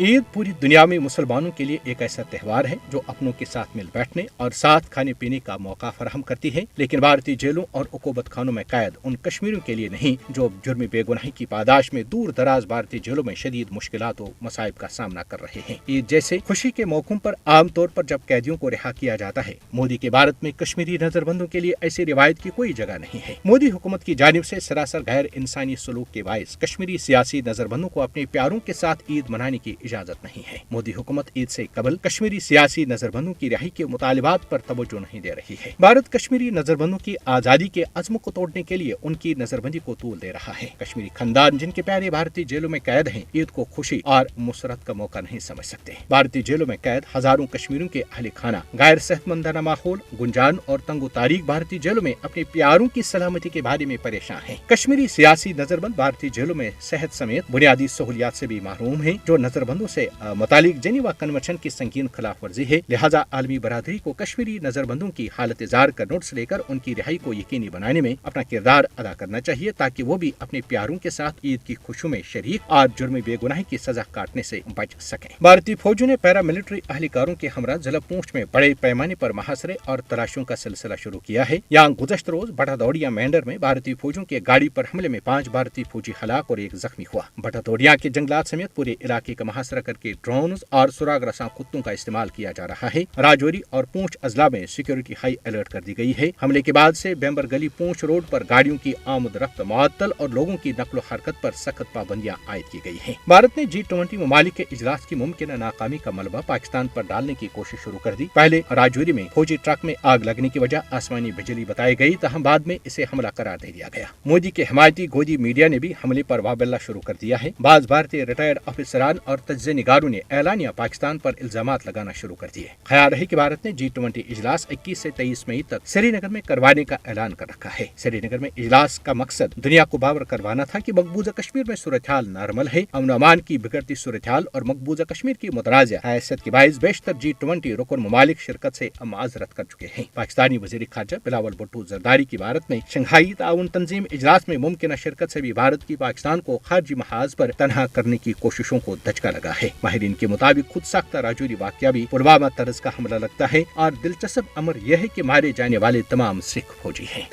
عید पूरी दुनिया में मुसलमानों के लिए एक ऐसा त्यौहार है जो अपनों के साथ मिल बैठने और साथ खाने पीने का मौका फराहम करती है, लेकिन भारतीय जेलों और उकूबत खानों में कैद उन कश्मीरियों के लिए नहीं जो जुर्म बेगुनाही की पादाश में दूर दराज भारतीय जेलों में शदीद मुश्किलात और मसाइब का सामना कर रहे हैं। ईद जैसे खुशी के मौकों पर आमतौर पर जब कैदियों को रिहा किया जाता है, मोदी के भारत में कश्मीरी नजरबंदों के लिए ऐसी रिवायत की कोई जगह नहीं है। मोदी हुकूमत की जानिब से सरासर गैर इंसानी सलूक के बायस कश्मीरी सियासी नजरबंदों को अपने प्यारों के साथ ईद मनाने की इजाजत नहीं है। मोदी हुकूमत ईद से कबल कश्मीरी सियासी नजरबंदों की रिहाई के मुतालिबात पर तवज्जो नहीं दे रही है। भारत कश्मीरी नजरबंदों की आजादी के अज़्म को तोड़ने के लिए उनकी नजरबंदी को तूल दे रहा है। कश्मीरी खानदान जिनके प्यारे भारतीय जेलों में कैद हैं, ईद को खुशी और मुसरत का मौका नहीं समझ सकते। भारतीय जेलों में कैद हजारों कश्मीरियों के अहले खाना गैर सेहतमंदाना माहौल, गुंजान और तंगो तारीख भारतीय जेलों में अपने प्यारों की सलामती के बारे में परेशान है। कश्मीरी सियासी नजरबंद भारतीय जेलों में सेहत समेत बुनियादी सहूलियात से भी महरूम है, जो नजरबंदों से मुतालिक जेनेवा कन्वेंशन की संगीन खिलाफ वर्जी है। लिहाजा आलमी बरादरी को कश्मीरी नजरबंदों की हालत जार का नोटिस लेकर उनकी रिहाई को यकीनी बनाने में अपना किरदार अदा करना चाहिए, ताकि वो भी अपने प्यारों के साथ ईद की खुशियों में शरीक और जुर्म बेगुनाही की सजा काटने से बच सकें। भारतीय फौजों ने पैरा मिलिट्री अहलकारों के हमरा जिला पूंछ में बड़े पैमाने पर महासरे और तलाशियों का सिलसिला शुरू किया है। यहाँ गुज़श्ता रोज बटादौड़िया मेंढर में भारतीय फौजों के गाड़ी पर हमले में 5 भारतीय फौजी हलाक और 1 जख्मी हुआ। बटादौड़िया के जंगलात समेत पूरे इलाके का मुहासरा करके ड्रोन और सुराग रसा कुत्तों का इस्तेमाल किया जा रहा है। राजौरी और पूंछ अजला में सिक्योरिटी हाई अलर्ट कर दी गई है। हमले के बाद से बेम्बर गली पूंछ रोड पर गाड़ियों की आमद रफ्त मुअत्तल और लोगों की नकलो हरकत पर सख्त पाबंदियां आयद की गई हैं। भारत ने G20 ममालिक के इजलास की मुमकिन नाकामी का मलबा पाकिस्तान पर डालने की कोशिश शुरू कर दी। पहले राजौरी में फौजी ट्रक में आग लगने की वजह आसमानी बिजली बताई गई, तहम बाद में इसे हमला करार दे दिया गया। मोदी के हिमायती गोदी मीडिया ने भी हमले पर वाबल्ला शुरू कर दिया है। बाज भारतीय रिटायर्ड अफसरान और तज्ज़िया निगारों ने एलानिया पाकिस्तान पर इल्जामात लगाना शुरू कर दिए। ख्याल है कि भारत ने G20 इजलास 21 से 23 मई तक श्रीनगर में करवाने का ऐलान कर रखा है। श्रीनगर में इजलास का मकसद दुनिया को बावर करवाना था कि मकबूजा कश्मीर में सूरत हाल नॉर्मल है। अमन अमान की बिगड़ती सूरत हाल और मकबूजा कश्मीर की मुतनाज़ हैसियत के बायस बेशतर G20 रुकन ममालिक शिरकत से माजरत कर चुके हैं। पाकिस्तानी वज़ीर ख़ारजा बिलावल भुट्टो जरदारी की भारत में शंघाई ताउन तंजीम इजलास में मुमकिन शिरकत से भी भारत की पाकिस्तान को खारजी महाज पर तनहा करने की कोशिशों को दचका लगा है। माहिरीन के मुताबिक खुद साख्ता राजौरी वाकया भी पुलवामा तर्ज का हमला लगता है और दिलचस्प अमर यह है कि मारे जाने वाले तमाम सिख फौजी हैं।